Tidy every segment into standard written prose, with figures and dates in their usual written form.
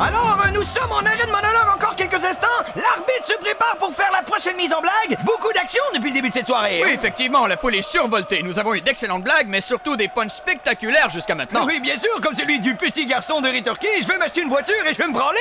Alors, nous sommes en arrêt de monologue encore quelques instants. L'arbitre se prépare pour faire la prochaine mise en blague. Beaucoup d'action depuis le début de cette soirée. Oui, effectivement, la foule est survoltée. Nous avons eu d'excellentes blagues, mais surtout des punchs spectaculaires jusqu'à maintenant. Oui, bien sûr, comme celui du petit garçon de Returkey. Je vais m'acheter une voiture et je vais me branler.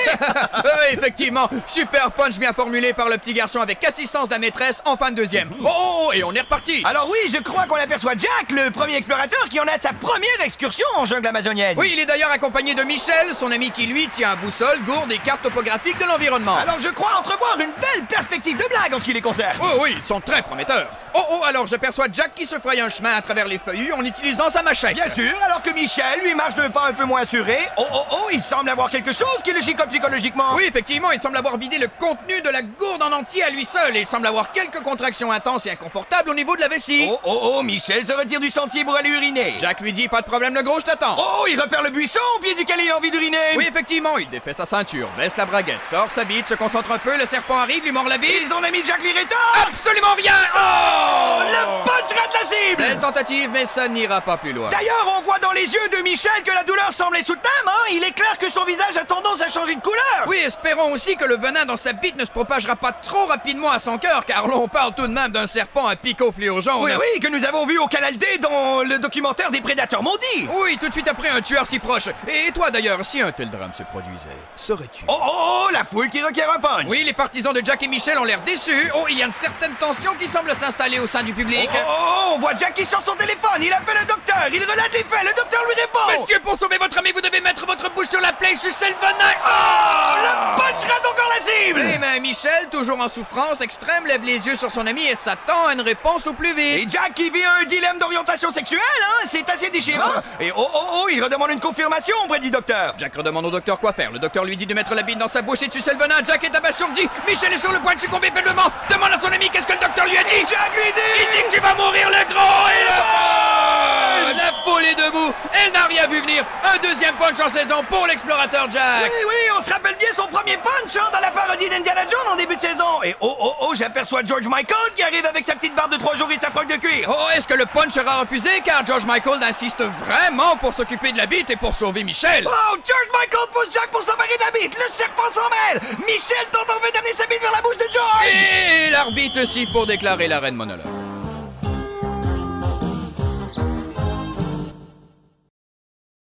Oui, effectivement, super punch bien formulé par le petit garçon avec assistance de la maîtresse en fin de deuxième. Oh, et on est reparti. Alors oui, je crois qu'on aperçoit Jack, le premier explorateur qui en a sa première excursion en jungle amazonienne. Oui, il est d'ailleurs accompagné de Michel, son ami qui lui tient un boussole, gourde et carte topographique de l'environnement. Alors je crois entrevoir une belle perspective de blague en ce qui les concerne. Oh oui, ils sont très prometteurs. Oh, alors j'aperçois Jack qui se fraye un chemin à travers les feuillus en utilisant sa machette. Bien sûr, alors que Michel, lui, marche d'un pas un peu moins assuré. Oh, il semble avoir quelque chose qui le chicote psychologiquement. Oui, effectivement, il semble avoir vidé le contenu de la gourde en entier à lui seul et il semble avoir quelques contractions intenses et inconfortables au niveau de la vessie. Oh, Michel se retire du sentier pour aller uriner. Jack lui dit, pas de problème le gros, je t'attends. Oh, il repère le buisson au pied duquel il a envie d'uriner. Oui, effectivement, il défait sa ceinture, baisse la braguette, sort sa bite, se concentre un peu, le serpent arrive, lui mord la bite. Et son ami Jack l'irrétard. Absolument rien. Oh, le punch rate la cible. Belle tentative, mais ça n'ira pas plus loin. D'ailleurs, on voit dans les yeux de Michel que la douleur semble insoutenable, hein. Il est clair que son visage a tendance à changer de couleur. Oui, espérons aussi que le venin dans sa bite ne se propagera pas trop rapidement à son cœur, car l'on parle tout de même d'un serpent à picot fluo jaune. Oui, que nous avons vu au Canal D dans le documentaire des prédateurs maudits. Oui, tout de suite après un tueur si proche. Et toi d'ailleurs, si un tel drame se produisait, saurais-tu? Oh, la foule qui requiert un punch. Oui, les partisans de Jack et Michel ont l'air déçus. Oh, il y a une certaine tension qui semble s'installer au sein du public. On voit Jack qui sort son téléphone, il appelle un docteur, il relate les faits, le docteur lui répond. Monsieur, pour sauver votre ami, vous devez mettre votre bouche sur la plaie, sucer le venin. Le punch rate encore la cible. Oui, mais Michel, toujours en souffrance extrême, lève les yeux sur son ami et s'attend à une réponse au plus vite. Et Jack qui vit un dilemme d'orientation sexuelle, hein, c'est assez déchirant. Et il redemande une confirmation auprès du docteur. Jack redemande au docteur quoi faire. Le docteur lui dit de mettre la bite dans sa bouche et de sucer le venin. Jack est abasourdi. Michel est sur le point de succomber faiblement. Demande à son ami qu'est-ce que le docteur lui a dit. Et Jack lui dit... Il dit que tu vas mourir le gros et le... La foule est debout. Elle n'a rien vu venir. Un deuxième punch en saison pour l'explorateur Jack. Oui, on se rappelle bien son premier punch, hein, dans la parodie d'Indiana Jones en début de saison. Et j'aperçois George Michael qui arrive avec sa petite barbe de 3 jours et sa froc de cuir. Est-ce que le punch sera refusé car George Michael insiste vraiment pour s'occuper de la bite et pour sauver Michel? George Michael pousse Jack pour s'emparer de la bite. Le serpent s'en mêle. Michel tente en fait d'amener sa bite vers la bouche de George. Et l'arbitre siffle pour déclarer l'arrêt de monologue.